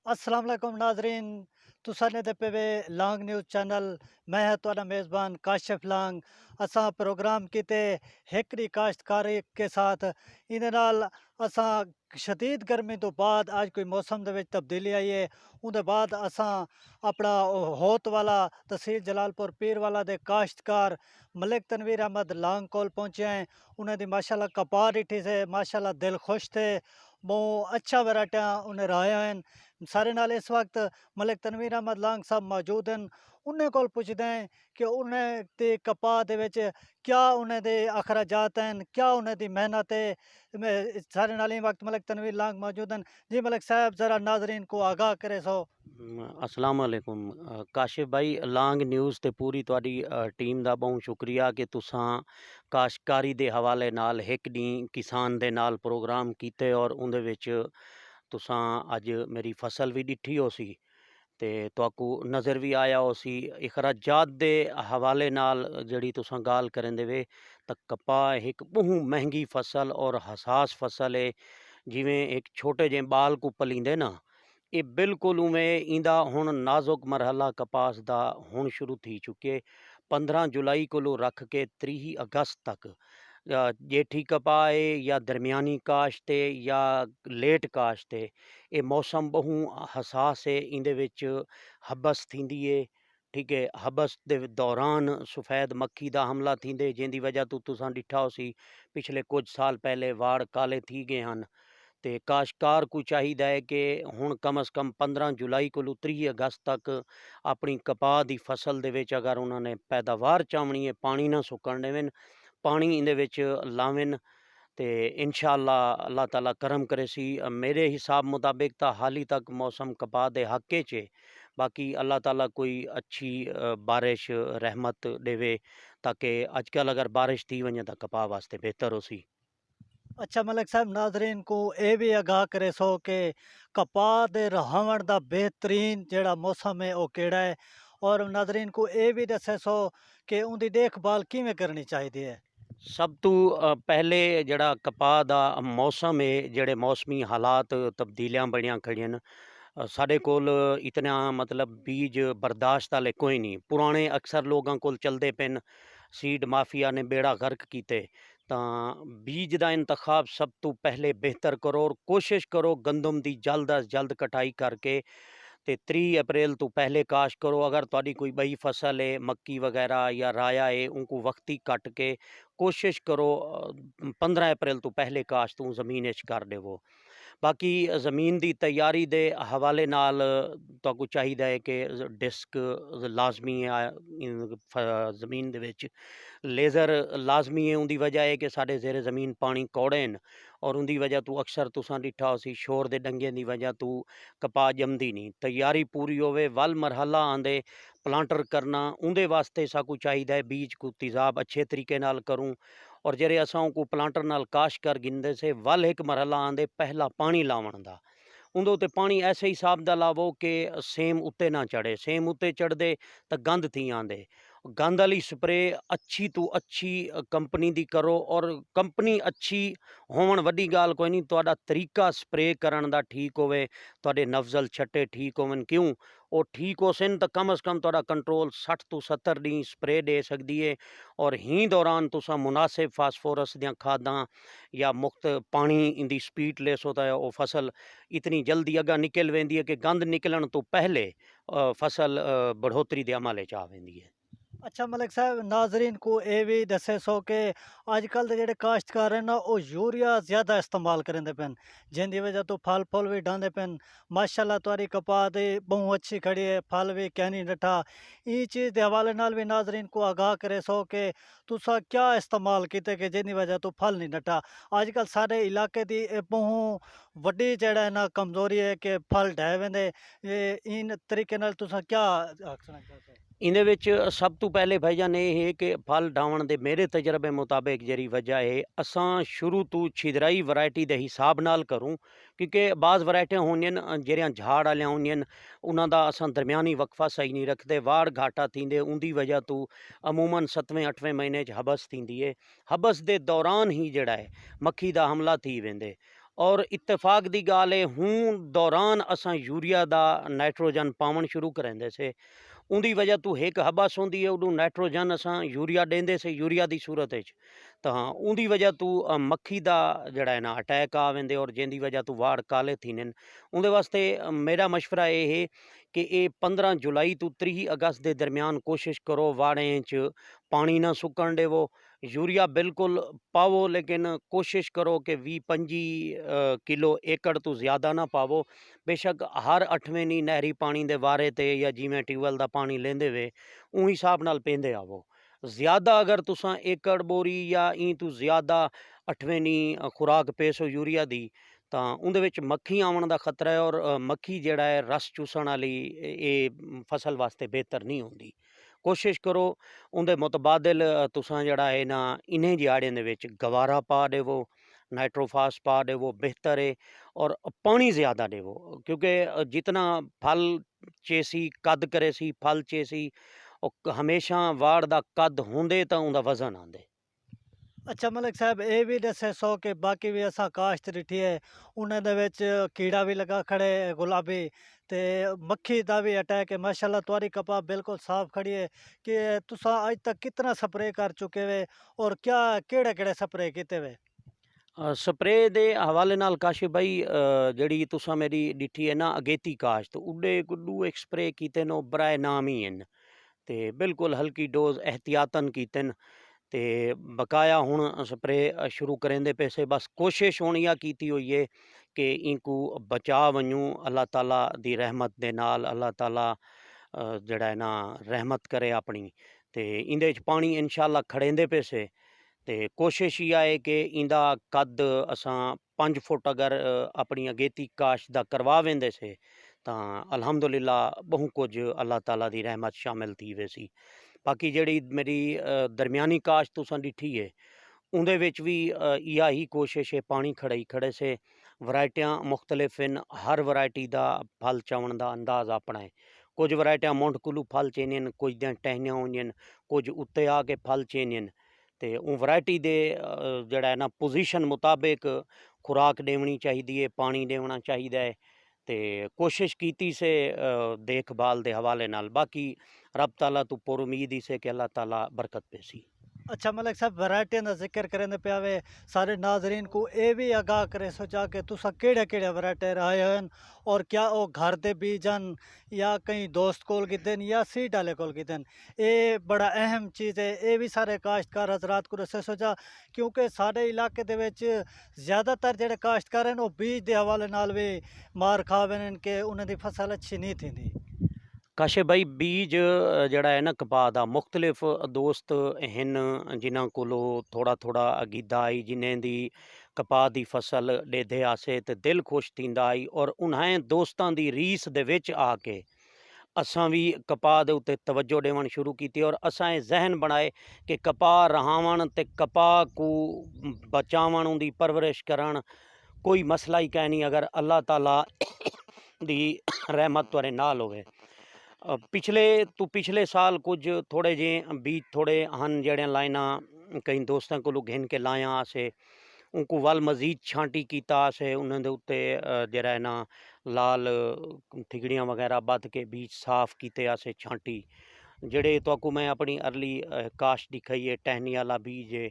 अस्सलाम वालेकुम नाजरीन, तुसा ने दे पे वे लांग न्यूज़ चैनल। मैं है तुहाडा मेज़बान काशिफ लांग। असां प्रोग्राम किते हेकड़ी काश्तकारी के साथ इहदे नाल असां शदीद गर्मी तो बाद आज कोई मौसम दे विच तब्दीली आई है। उहदे बाद असां अपना होत वाला तहसील जलालपुर पीर वाला दे काश्तकार मलिक तनवीर अहमद लांग कोल पहुंचे हैं। उन्हें दी माशाल्लाह कपाह डिठी से माशाल्लाह दिल खुश थे। बहुत अच्छा वैरायटियां उन्हें राया हैं। सारे नाल इस वक्त मलिक तनवीर अहमद लांग साहब मौजूद हैं। उन्हें कोल पुछदे हैं कि उन्हें ते कपाह दे विच क्या उन्हें दे अखराजात हैं, क्या उन्हें दी मेहनत है। सारे नाल इस वक्त मलिक तनवीर लांग मौजूद हैं। जी मलिक साहब जरा नाजरीन को आगाह करे सो। अस्सलाम वालेकुम काशिफ भाई लांग न्यूज़ ते पूरी तुहाडी टीम दा बहुत शुक्रिया कि तुसां काश्तकारी दे हवाले नाल एक डी किसान दे नाल प्रोग्राम कीते और उहदे विच तुसां अज मेरी फसल भी डिठी हो सी ते तुहाकू नज़र भी आया हो सी इखराजात दे हवाले नाल जड़ी तुसां गाल करेंदे वे तां कपाह एक बहुत महंगी फसल और हसास फसल है। जिवें एक छोटे जे बाल को पलींदे ना ये बिल्कुल उवें इंदा हुण नाजुक मरहला कपास दा हुण शुरू थी चुके 15 जुलाई को रख के 30 अगस्त तक जेठी कपाह है या दरमियानी काश्त है या लेट काश्त है ये मौसम बहु हसास है इंदे विच हबस थींदी है। ठीक है हबस दे दौरान सफ़ैद मक्खी दा हमला थींदे जिंदी वजह तो तुसां डिठा हो सी पिछले कुछ साल पहले वाड़ काले थी गए हैं। ते काश्तकार को चाहिए है कि हुण कम अज़ कम 15 जुलाई को 30 अगस्त तक अपनी कपाह की फसल दे विच अगर उन्होंने पैदावार चाहनी है पानी ना सुकण देवन पानी इहदे विच लावन ते इंशाअल्लाह अल्लाह ताला करम करे सी। मेरे हिसाब मुताबिक तो हाली तक मौसम कपाह दे हक़ च है। बाकी अल्लाह ताला कोई अच्छी बारिश रहमत देवे ताकि अजकल अगर बारिश थी वञे तो कपाह वास्ते बेहतर हो सी। अच्छा मलिक साहब नाजरीन को ये भी आगाह करे सो कि कपाह दे रहावण दा बेहतरीन जेड़ा मौसम है वो केड़ा है, और नाजरीन को ये भी दसे सो कि उनकी देखभाल किवें करनी चाहिए है। सब तो पहले जड़ा कपाह दा मौसम है जेड़े मौसमी हालात तब्दीलियां बड़ियां खड़ियां न साढ़े कोल इतना मतलब बीज बर्दाश्त आले कोई नहीं पुराने अक्सर लोगों कोल चलते पेन सीड माफिया ने बेड़ा गर्क कीते तां बीज दा इंतखाब सब तो पहले बेहतर करो और कोशिश करो गंदम दी जल्द अज जल्द कटाई करके ते 30 अप्रैल तो पहले काश करो। अगर तुहाडी कोई बई फसल है मक्की वगैरह या राया है उनको वक्ती कट के कोशिश करो 15 अप्रैल तो पहले काश तू ज़मीन च कर देवो। बाकी ज़मीन की तैयारी दे हवाले नाल तुहाकू चाहिए है कि डिस्क लाजमी है ज़मीन दे विच लेज़र लाजमी है उनकी वजह है कि साढ़े जेरे ज़मीन पानी कौड़े न और उनकी वजह तो अक्सर तुसां डिठा हो सी शोर दे डंगे की वजह तो कपाह जमदी नहीं तैयारी पूरी होवे वल मरहला आंदे प्लांटर करना उनके वास्ते साकू चाहिए है बीज को तेज़ाब अच्छे तरीके नाल करूँ और जेरे असां को प्लांटर नाल काश कर गिनदे से वल एक मरहला आंदे पहला पानी लावण दा उंदे उत्ते पानी ऐसे हिसाब दा लावो कि सेम उत्ते ना चढ़े सेम उत्ते चढ़दे तो गंद थी आंदे गंद वाली स्प्रे अच्छी तो अच्छी कंपनी दी करो और कंपनी अच्छी होवन वड्डी गाल कोई नहीं तुहाडा तरीका स्प्रे करन दा ठीक होवे तुहाडे नफजल छट्टे ठीक होवन क्यों वो ठीक हो सन तो कम अज़ कम तुहाडा कंट्रोल 60 तो 70 डी स्प्रे दे सकदी है और ही दौरान तुसां मुनासिब फास्फोरस दियां खादां या मुख्त पानी इंदी स्पीड लेस होता है वो फसल इतनी जल्दी अगा निकल वेंदी है कि गंद निकलन तो पहले फसल बढ़ोतरी दे अमल च आ वेंदी है। अच्छा मलिक साहब नाजरीन को ये भी दसे सो कि अजकल के जेडे काश्तकार हैं ना वो यूरिया ज़्यादा इस्तेमाल करेंदे पेन जिंदी वजह तो फल फुल भी डांदे पेन। माशाल्लाह तुहारी कपाह दी बहुत अच्छी खड़ी है फल भी कहनी डठा। ई चीज़ के हवाले नाल भी नाजरीन को आगाह करे सो कि तुसा क्या इस्तेमाल किते कि जिंदी वजह तो फल नहीं डठा। अजकल सारे इलाके दी बहुत वड्डी जेड़ा है ना कमजोरी है कि फल ढह वेंदे। इन तरीके नाल तुसा क्या आखना चाहते हो। इहदे विच सब तो पहले भाईजान ये है कि फल डावण दे मेरे तजर्बे मुताबिक जेरी वजह है असां शुरू तो छिदराई वैरायटी दे हिसाब नाल करूँ क्योंकि बाज़ वैरायटियां होंदियां जेरियां झाड़ वालियां होंदियां उन्हां दा असां दरमियानी वक्फा सही नहीं रखते वाड़ घाटा थींदे उनकी वजह तो अमूमन 7वें 8वें महीने च हबस थींदी है हबस दे दौरान ही जड़ा है मक्खी दा हमला थी वेंदे और इत्तेफाक दी गाल है हूँ दौरान असां यूरिया दा नाइट्रोजन पावन शुरू करेंदे से उंदी वजह तू एक हबस होंदी है उडू नाइट्रोजन असां यूरिया देंदे से यूरिया दी सूरत विच तां उंदी वजह तू मक्खी दा जड़ा है ना अटैक आ वेंदे और जिंदी वजह तू वाड़ काले थीने उंदे वास्ते मेरा मशवरा ये है कि ये 15 जुलाई तू 30 अगस्त के दरमियान कोशिश करो वाड़ें च पानी ना सुकन देवो यूरिया बिल्कुल पावो लेकिन कोशिश करो कि 20-25 किलो एकड़ तो ज़्यादा ना पावो बेशक हर 8वें नी नहरी पानी दे वारे ते या जिमें ट्यूबवैल दा पानी लेंदे वे उही हिसाब नाल पेंदे आवो ज़्यादा अगर तुसां एकड़ बोरी या ई तू ज़्यादा 8वें नी खुराक पेसो यूरिया दी तां उंदे विच मक्खी आवन दा खतरा है और मक्खी जेड़ा है रस चूसण वाली फसल वास्ते बेहतर नहीं होंदी कोशिश करो उंदे मुतबादिल तुसां जेड़ा है ना इन्हें जिहाड़ें दे विच गवारा पा देवो नाइट्रोफास पा देवो बेहतर है और पानी ज़्यादा देवो क्योंकि जितना फल चेसी कद करे सी फल चेसी हमेशा वाड़ दा कद होंदे तां उंदा वजन आंदे। अच्छा मलिक साहब ये भी दसे सो कि बाकी भी असा काश्त रिठी है उन्हें विच कीड़ा भी लगा खड़े गुलाबी ते मक्खी का भी अटैक है माशाल्लाह तुम्हारी कपा बिल्कुल साफ खड़ी है कि तुसा अज तक कितना स्प्रे कर चुके वे और क्या केड़े केड़े स्प्रे किते वे। स्प्रे दे हवाले नाल काशिफ भाई जड़ी तुसा मेरी डिठी है ना अगेती काश्त उडे गुड्डू एक स्प्रे कीते नो बराए नाम ही हैं ते बिल्कुल हल्की डोज एहतियातन कीते ते बकाया हुण स्प्रे शुरू करेंदे पैसे बस कोशिश हुण इहा कीती हुई है कि इनकू बचा वञूं अल्लाह ताला दी रहमत दे नाल अल्लाह ताला जड़ा है ना रहमत करे अपनी ते इंदे च पानी इंशाल्लाह खड़ेंदे पैसे ते कोशिश इहा है कि इंदा कद असां 5 फुट अगर अपनी अगेती काश दा करवा वेंदे से तां अल्हम्दुलिल्लाह बहु कुछ अल्लाह ताला दी रहमत शामिल थी वेसी बाकी जेड़ी मेरी दरमियानी काश तुसां डिठी है उंदे विच भी इहा ही कोशिश है पानी खड़ाई खड़े से वरायटियां मुख्तलिफ इन हर वरायटी दा फल चवण दा अंदाज अपना है कुछ वरायटियां मुंड कुल्लू फल चेनियन कुछ दियां टहनियां होंदियन कुछ उत्ते आके फल चेनियन ते उन वरायटी दे जड़ा है ना पोजीशन मुताबिक खुराक देवनी चाहिदी है पानी देवना चाहिदा है ते कोशिश कीती से देखभाल दे हवाले नाल बाकी रब ताला तो पुर उम्मीद ही से कि अल्लाह ताला बरकत पेसी। अच्छा मलिक साहब वैरायटियां का जिक्र करें पिया वे सारे नाजरीन को ये भी आगाह करे सोचा कि तुसा केड़े केड़े वैरायटी आए हैं और क्या वो घर दे बीजन या कहीं दोस्त कोल गिदन या सीड वाले कोल गिदन ये बड़ा अहम चीज़ है ये भी सारे काश्तकार हजरात को दसे सोचा क्योंकि सारे इलाके दे विच ज़्यादातर जेड़े काश्तकार हैं वो बीज के हवाले नाल भी मार खावे कि उन्हें दी फसल अच्छी नहीं थी। काशे भाई बीज जड़ा है ना कपा दा मुख्तलिफ दोस्त हन जिन्हां कोलों थोड़ा थोड़ा अगीदा आई जिन्हें दी कपा दी फसल डेदे आसे ते दिल खुश थींदा आई और उन्हें दोस्तां दी रीस दे विच आके असां भी कपा दे उत्ते तवज्जो देवण शुरू की और असां जहन बनाए कि कपा रहावण ते कपा को बचावण उंदी परवरिश करण कोई मसला ही कै नहीं अगर अल्लाह ताला दी रहमत तुहारे नाल होवे पिछले साल कुछ थोड़े जे बीज थोड़े हन जड़े लाइना कई दोस्तों को घिन के लाया आसे उनको वल मजीद छांटी कीता आसे उन्होंने उत्ते जरा है ना लाल थिगड़ियाँ वगैरह बद के बीज साफ कीते आसे छांटी जड़े तो को मैं अपनी अर्ली काश दिखाई है टहनी वाला बीज है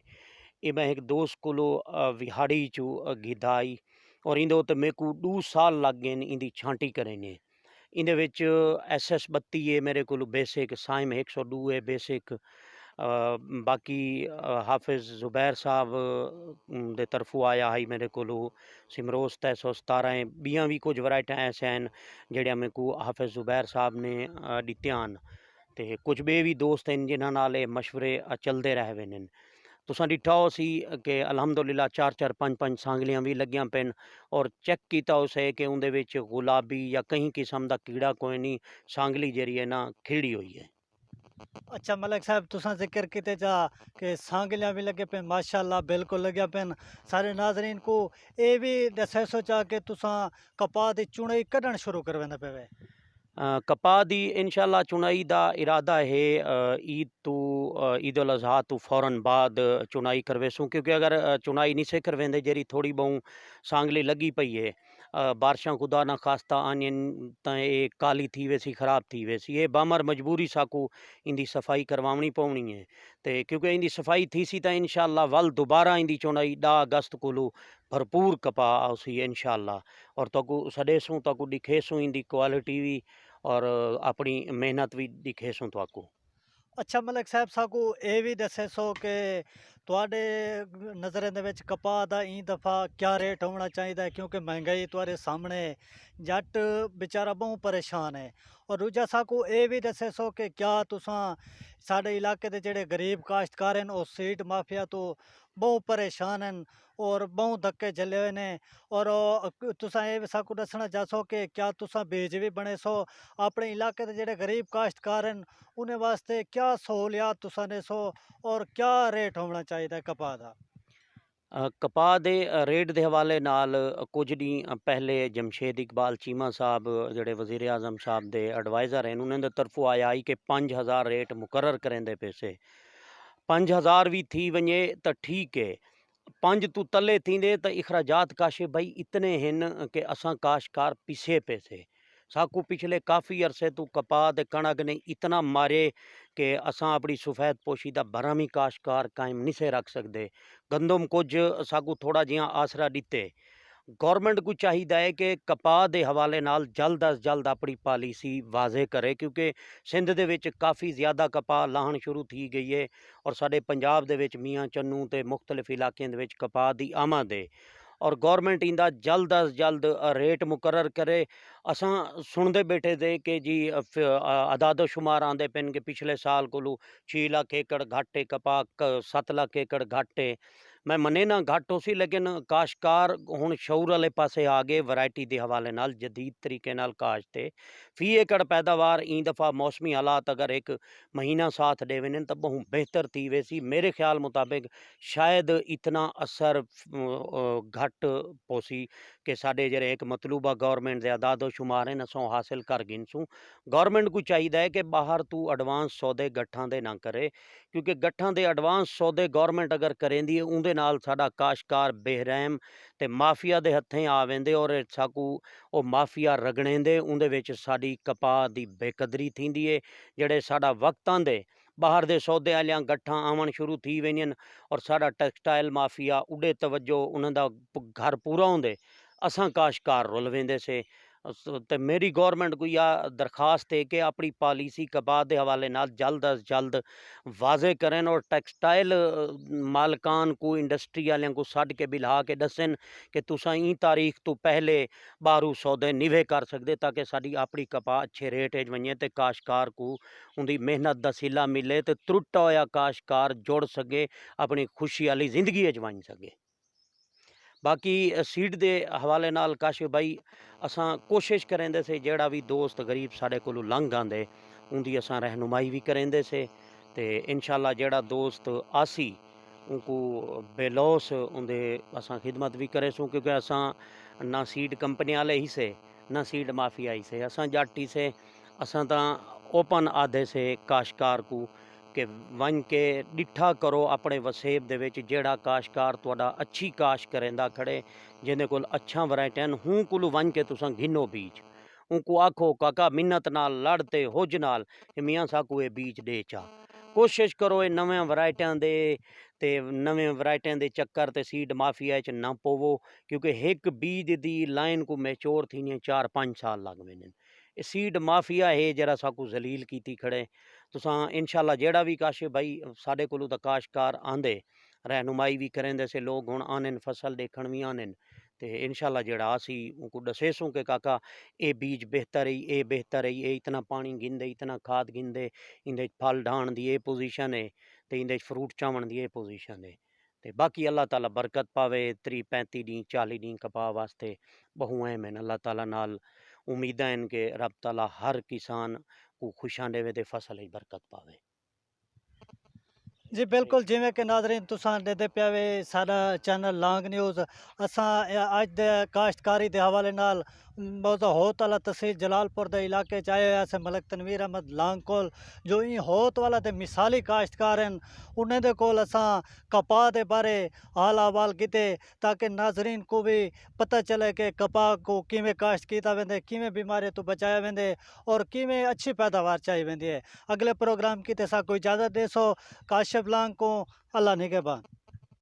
ये मैं एक दोस्त को विहाड़ी चू गिदाई और इंदे उत्ते मेरे को 2 साल लग गए इंदी छांटी करें इंदे विच SS32 है मेरे को बेसिक साइम 102 है बेसिक बाकी हाफिज़ ज़ुबैर साहब दे तरफों आया है मेरे को सिमरोज 317 है बियां भी कुछ वरायटियां ऐसे हैं जड़ियां मेरे को हाफिज़ ज़ुबैर साहब ने दित्तियां ते कुछ बे भी दोस्त हैं जिन्हां नाल मशवरे चलते रह वे ने तुसां डिठा हो सी कि अलहमदुलिल्लाह 4-4 5-5 सांगलियां भी लगियां पेन और चेक किया उसे कि उनदे विच गुलाबी या कहीं किस्म का कीड़ा कोई नहीं सांगली जरी है ना खिड़ी हुई है। अच्छा मलिक साहब तुसा जिक्र किते जा कि सांगलियां भी लगे पे माशाल्लाह बिल्कुल लगे पेन सारे नाजरीन को ये भी दसे सोचा कि तुसा कपा दी चुनाई कढ़न शुरू करवेंदे पे। कपाह दी इंशाअल्लाह चुनाई दा इरादा है ईद तो ईद उल अज़हा तो फ़ौरन बाद चुनाई करवेसूं, क्योंकि अगर चुनाई नहीं से करवेंदे जेरी थोड़ी बहु सांगली लगी पई है, बारिशां खुदा ना खास्ता आनियन त ये काली थी वेसी, खराब थी वेसी, ये बामर मजबूरी साकू इंदी सफाई करवावनी पवनी है। ते क्योंकि इंदी सफाई थी सी त इंशाअल्लाह वल दोबारा इंदी चुनाई 10 अगस्त कोलू भरपूर कपाह आवसी इंशाअल्लाह। और तकू सडेसूं तकू दिखेसूं इंदी क्वालिटी भी और अपनी मेहनत भी दिखेसूं तकू। ਅੱਛਾ ਮਲਿਕ ਸਾਹਿਬ, ਸਾਕੂ ਇਹ ਵੀ ਦੱਸੇ ਸੋ ਕਿ ਤੁਹਾਡੇ ਨਜ਼ਰਾਂ ਦੇ ਵਿੱਚ ਕਪਾਹ ਦਾ ਇਹ ਦਫਾ ਕਿਆ ਰੇਟ ਹੋਣਾ ਚਾਹੀਦਾ ਹੈ, ਕਿਉਂਕਿ ਮਹਿੰਗਾਈ ਤੁਹਾਡੇ ਸਾਹਮਣੇ, ਜੱਟ ਵਿਚਾਰਾ ਬਹੁਤ ਪਰੇਸ਼ਾਨ ਹੈ। ਔਰ ਦੂਜਾ ਸਾਕੂ ਇਹ ਵੀ ਦੱਸੇ ਸੋ ਕਿ ਕਿਆ ਤੁਸਾਂ ਸਾਡੇ ਇਲਾਕੇ ਦੇ ਜਿਹੜੇ ਗਰੀਬ ਕਾਸ਼ਤਕਾਰ ਹਨ ਉਹ ਸੀਡ ਮਾਫੀਆ ਤੋਂ ਬਹੁਤ ਪਰੇਸ਼ਾਨ ਹਨ ਔਰ ਬਹੁਤ ਧੱਕੇ ਝੱਲੇ ਹੋਏ ਨੇ। ਔਰ ਤੁਸਾਂ ਇਹ ਵੀ ਸਾਕੂ ਦੱਸਣਾ ਚਾਹੋ ਕਿ ਕਿਆ ਤੁਸਾਂ ਬੀਜ ਵੀ ਬਣੇ ਸੋ ਆਪਣੇ ਇਲਾਕੇ ਦੇ ਜਿਹੜੇ ਗਰੀਬ ਕਾਸ਼ਤਕਾਰ ਹਨ उन्हें वास्ते क्या सहूलियात तुसा ने सो और क्या रेट होना चाहिए कपा का। कपाह दे रेट के हवाले नाल कुछ दी पहले जमशेद इकबाल चीमा साहब जेडे वजीर आजम साहब दे एडवाइज़र हैं, उन्होंने तरफों आया आई कि 5000 रेट मुकर्रर करेंदे पैसे, 5000 भी थी वने तो ठीक है, 5 तू तले थींदे तो इखराजात काशे भाई इतने हैं कि असां काशकार पिसे पैसे। साकू पिछले काफ़ी अरसे तो कपाह ते कणक ने इतना मारे कि असां अपनी सफेद पोशी दा भरामी काशकार कायम नहीं से रख सकते। गंदम कुछ साकू थोड़ा जिहा आसरा दिते। गौरमेंट को चाहिए है कि कपाह के हवाले नाल जल्द अज जल्द अपनी पॉलिसी वाजे करे, क्योंकि सिंध दे विच काफ़ी ज़्यादा कपाह लाहण शुरू थी गई है और साडे पंजाब दे विच मियाँ चन्नू ते मुख्तलिफ इलाकों दे विच कपाह दी आमद है और गौरमेंट इंदा जल्द अज जल्द रेट मुकर्रर करे। असां सुनते बैठे थे कि जी अदादो शुमार आंदे पेन कि पिछले साल कोलू 6 लाख एकड़ घट है कपाह, 7 लाख एकड़ घट है। मैं मने ना घट हो सी, लेकिन काशकार हुण शऊर वाले पासे आ गए, वैरायटी के हवाले नाल जदीद तरीके नाल काश्त है। फी एकड़ पैदावार ई दफ़ा मौसमी हालात अगर एक महीना साथ दे वञनि तो बहु बेहतर थी वेसी। मेरे ख्याल मुताबिक शायद इतना असर घट पोसी कि साडे जेरे एक मतलूबा गौरमेंट के अदादो शुमार हैं असों हासिल कर गिनसूं। गौरमेंट को चाहिए है कि बाहर तू एडवांस सौदे गट्ठां दे ना करे, क्योंकि गट्ठां दे एडवांस सौदे गौरमेंट अगर करेंदी है उहदे नाल साडा काशकार बेरहम ते माफिया दे हत्थें आ वेंदे और साकू ओ माफिया रगड़ेंदे, उहदे विच साडी कपाह दी बेकदरी थींदी है। जेड़े साडा वक्त आंदे बाहर दे सौदे आलियां गट्ठां आवन शुरू थी वेंदियां और साडा टैक्सटाइल माफिया उडे तवज्जो उन्हां दा घर पूरा होंदे, असां काशकार रुल वेंदे से। ते मेरी गौरमेंट को यह दरखास्त है कि अपनी पॉलिसी कपाह के हवाले नाल जल्द अज जल्द वाजे करें और टैक्सटाइल मालकान को, इंडस्ट्री वाले को सद के बिला के दसन कि तुसां ई तारीख तो पहले बारू सौदे निवे कर सकते, ताकि साडी अपनी कपाह अच्छे रेट च वने ते काशकार को उनकी मेहनत का सिला मिले तो त्रुट्टा होया काशकार जुड़ सके, अपनी खुशी वाली जिंदगी च वन सके। बाकी सीड के हवाले नाल काशिफ भाई असां कोशिश करेंदे से जेड़ा भी दोस्त गरीब साढ़े कोलों लंघ आंदे उनकी असां रहनुमाई भी करेंदे से ते इंशाल्लाह जेड़ा दोस्त आसी उनको बेलौस उनके असां खिदमत भी करे सूं, क्योंकि असां ना सीड कंपनी वाले ही से ना सीड माफिया ही से, असां जट ही से। असां तां ओपन आधे से काशकार को कि वन के डिठा करो अपने वसेब दे विच जेड़ा काशकार तुहाडा अच्छी काश करेंदा खड़े, जिंदे कोल अच्छा वरायटियां हूँ कोलू वन के तुसां गिनो बीज, उनको आखो काका मिन्नत नाल लड़ते हुज नाल कि मियाँ साकू ये बीज दे चा। कोशिश करो ये नवें वरायटियां दे ते नवें वरायटियां दे चक्कर ते सीड माफिया च ना पवो, क्योंकि एक बीज दी लाइन को मैच्योर थी 4-5 साल लग वेंदे। सीड माफिया है जरा साकू जलील कीती खड़े। तुसां इंशाल्लाह जेड़ा भी काशिफ भाई साडे कोलों तां काशकार आंदे रहनुमाई भी करेंदे से, लोग हुण आनन फसल देखण भी आनन ते इंशाल्लाह जेड़ा आसी उनको दसेसूं कि काका ये बीज बेहतर है, ये बेहतर है, ये इतना पानी गिनदे, इतना खाद गिनदे, इंदे फल ढाण दी ये पोजीशन है ते इंदे फ्रूट चावण दी ये पोजीशन है। ते बाकी अल्लाह ताला बरकत पावे। 30-35 डी 40 डी कपाह वास्ते बहु अहम हैं। अल्लाह ताला नाल उम्मीदां हैं कि रब ताला हर किसान को खुशां देवे ते फसल च बरकत पावे। जी बिल्कुल, जिमें कि नाजरीन तुसां देते पिया वे साडा चैनल लांग न्यूज़, असां अज दे काश्तकारी के हवाले नाल मौजूद होत वाला तहसील जलालपुर के इलाके च आए अस मलिक तनवीर अहमद लांग कोल जो ई होत वाला ते मिसाली काश्तकार हैं उन्हें दे कोल असां कपाह के बारे हाल अहवाल किते ताकि नाजरीन को भी पता चले कि कपाह को किमें काश्त किया वेंदे किमें बीमारी तो बचाया वेंदे और किमें अच्छी पैदावार चाहिए वेंदी है। अगले प्रोग्राम की ते सा कोई इजाज़त देसो काशिफ लांग को अल्लाह निगहबान।